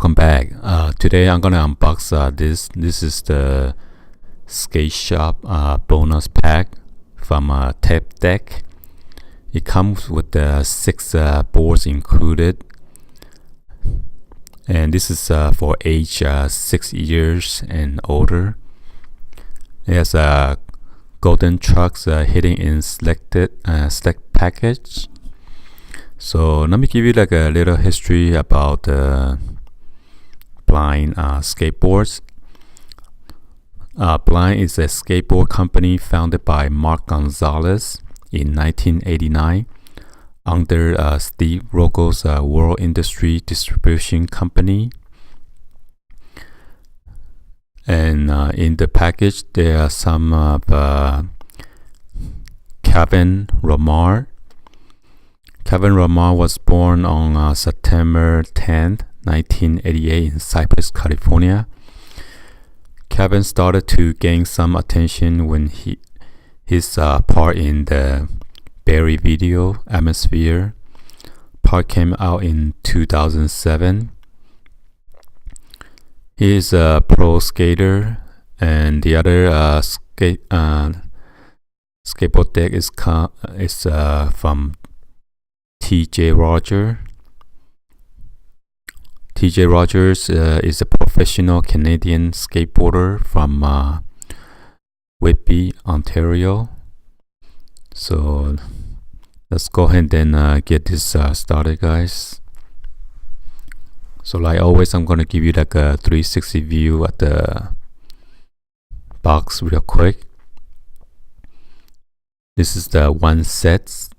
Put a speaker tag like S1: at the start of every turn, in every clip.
S1: welcome back. Today I'm gonna unbox this. This is the SK8SHOP bonus pack from Tape Deck. It comes with 6 boards included, and this is for age 6 years and older. It has golden trucks hidden in selected select package. So let me give you like a little history about Blind skateboards. Blind is a skateboard company founded by Mark Gonzalez in 1989 under Steve Rogo's World Industry Distribution Company. And in the package there are some of Kevin Romar. Kevin Romar was born on September 10th, 1988 in Cypress, California. Kevin started to gain some attention when his part in the Barry video Atmosphere part came out in 2007. He is a pro skater, and the other skateboard deck is from TJ Rogers. TJ Rogers is a professional Canadian skateboarder from Whitby, Ontario. So let's go ahead and get this started, guys. So like always, I'm gonna give you like a 360 view at the box real quick. This is the one set.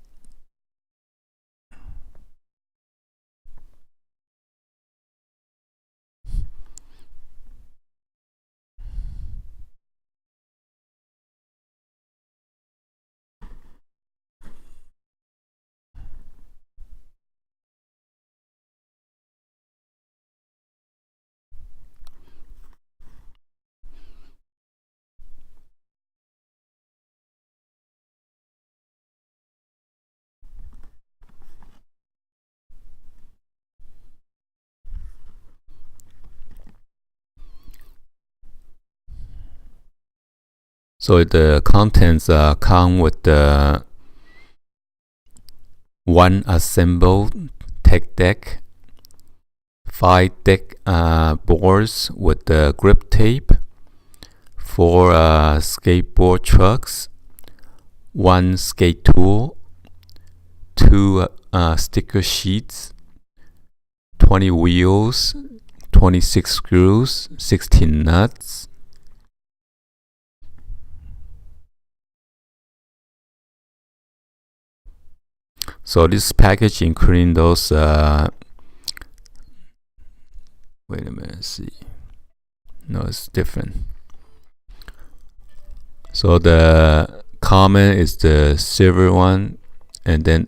S1: So the contents come with the one assembled tech deck, 5 deck boards with the grip tape, 4 skateboard trucks, 1 skate tool, 2 sticker sheets, 20 wheels, 26 screws, 16 nuts. So this package including those wait a minute, see. No, it's different. So the common is the silver one, and then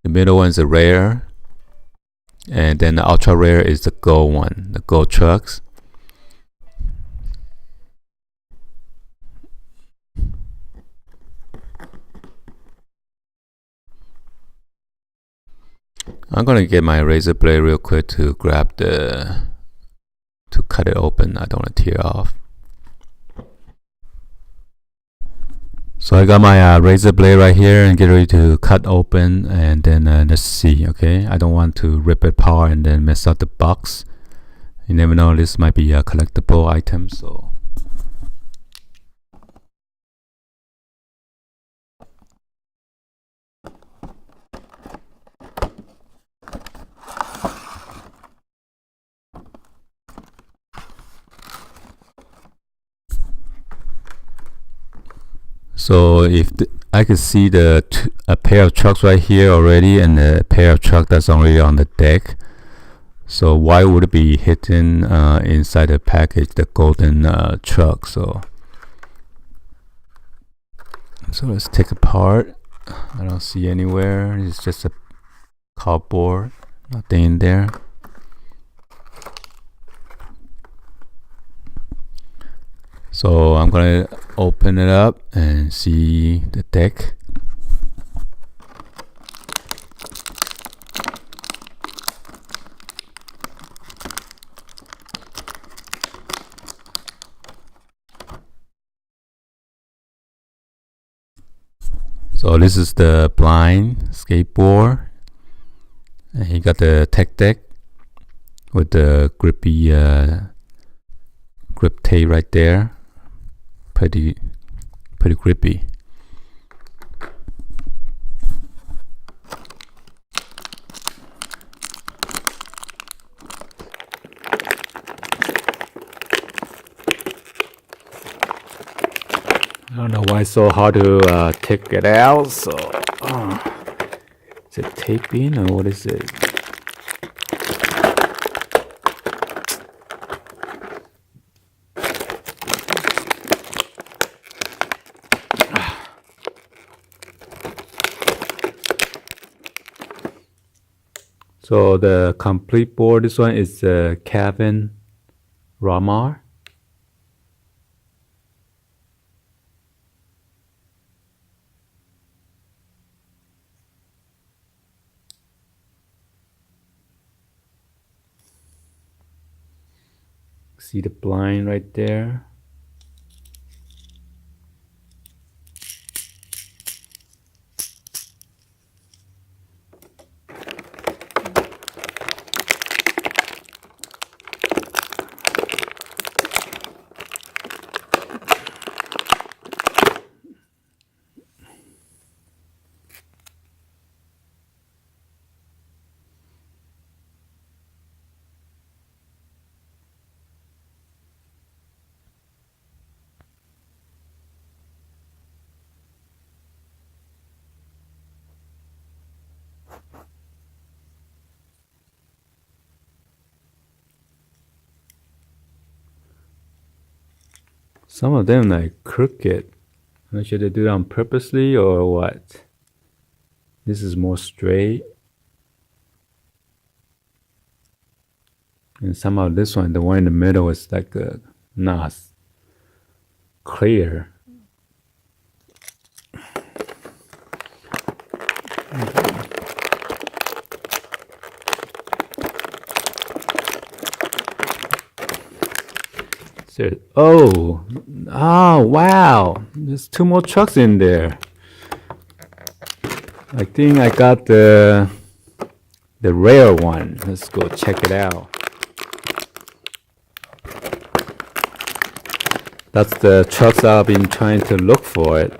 S1: the middle one is the rare, and then the ultra rare is the gold one, the gold trucks. I'm gonna get my razor blade real quick to grab to cut it open. I don't want to tear off. So I got my razor blade right here and get ready to cut open, and then let's see. Okay, I don't want to rip it apart and then mess up the box. You never know, this might be a collectible item, so. So if I could see a pair of trucks right here already, and a pair of trucks that's already on the deck. So why would it be hidden inside the package, the golden truck? So let's take apart. I don't see anywhere. It's just a cardboard, nothing in there. So I'm gonna open it up and see the deck. So this is the blind skateboard, and you got the tech deck with the grippy grip tape right there. Pretty grippy. I don't know why it's so hard to take it out. So is it taping or what is it? So the complete board, this one is Kevin Ramar. See the blind right there. Some of them like crooked. I'm not sure they do it on purposely or what. This is more straight. And somehow this one, the one in the middle, is like not clear. Oh, wow. There's 2 more trucks in there. I think I got the rare one. Let's go check it out. That's the trucks I've been trying to look for it.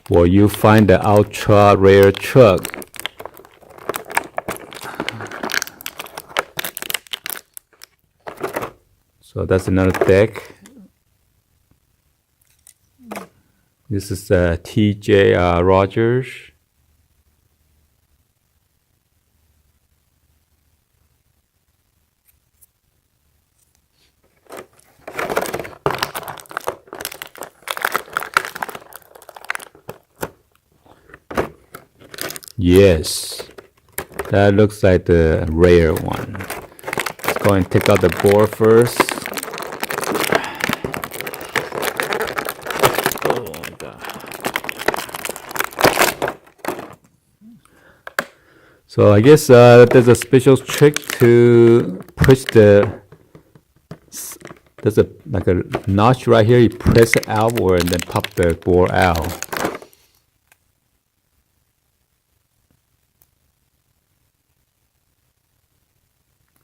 S1: Where you find the ultra rare truck. So that's another deck. This is TJ Rogers. Yes, that looks like the rare one. Let's go and take out the board first. So I guess there's a special trick to push there's like a notch right here. You press it outward and then pop the board out.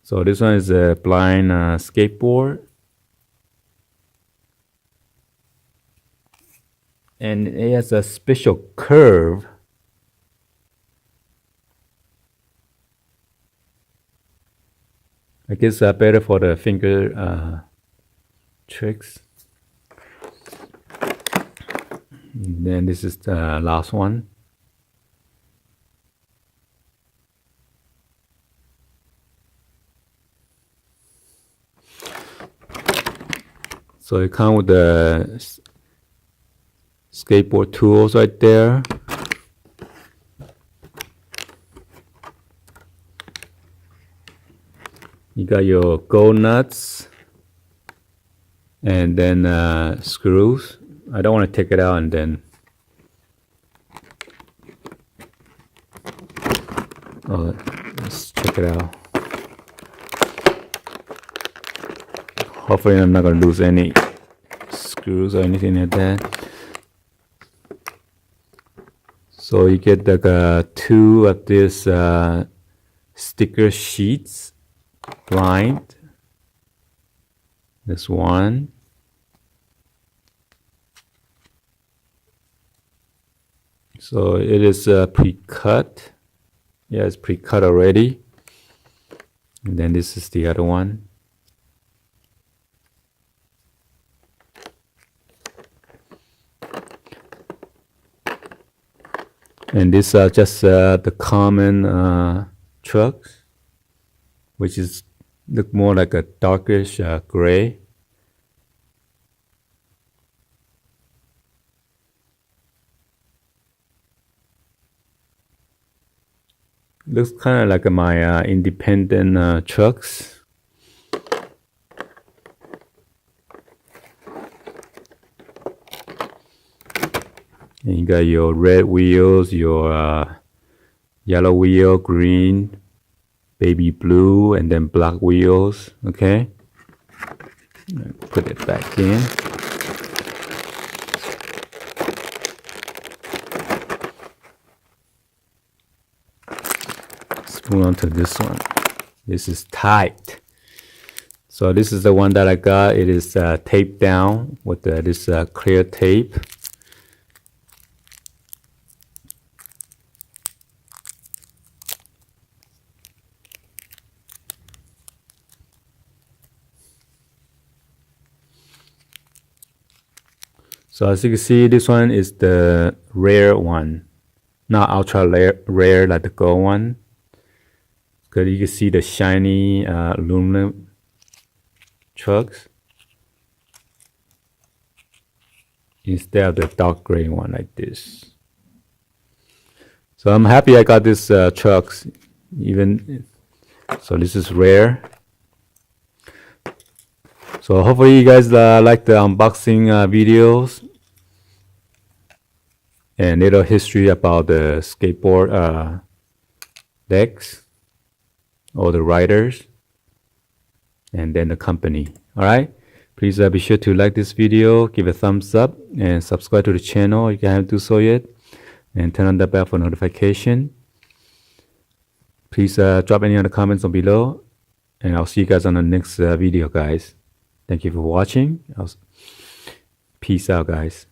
S1: So this one is a blind skateboard. And it has a special curve. I guess better for the finger tricks. And then this is the last one. So it comes with the skateboard tools right there. You got your go nuts and then screws. I don't want to take it out and then let's check it out. Hopefully I'm not going to lose any screws or anything like that. So you get like two of these sticker sheets lined. This one. So it is pre-cut. Yeah, it's pre-cut already. And then this is the other one. And these are just the common trucks, which is look more like a darkish gray. Looks kind of like my independent trucks. And you got your red wheels, your yellow wheel, green, baby blue, and then black wheels. Okay, put it back in. Let's move on to this one. This is tight. So this is the one that I got. It is taped down with this clear tape. So as you can see, this one is the rare one, not ultra rare like the gold one. Because you can see the shiny aluminum trucks instead of the dark gray one like this. So I'm happy I got this trucks. So this is rare. So hopefully you guys like the unboxing videos and little history about the skateboard decks or the riders and then the company. All right, please be sure to like this video, give a thumbs up, and subscribe to the channel if you haven't do so yet, and turn on the bell for notification. Please drop any other comments on below, and I'll see you guys on the next video, guys. Thank you for watching. Peace out, guys.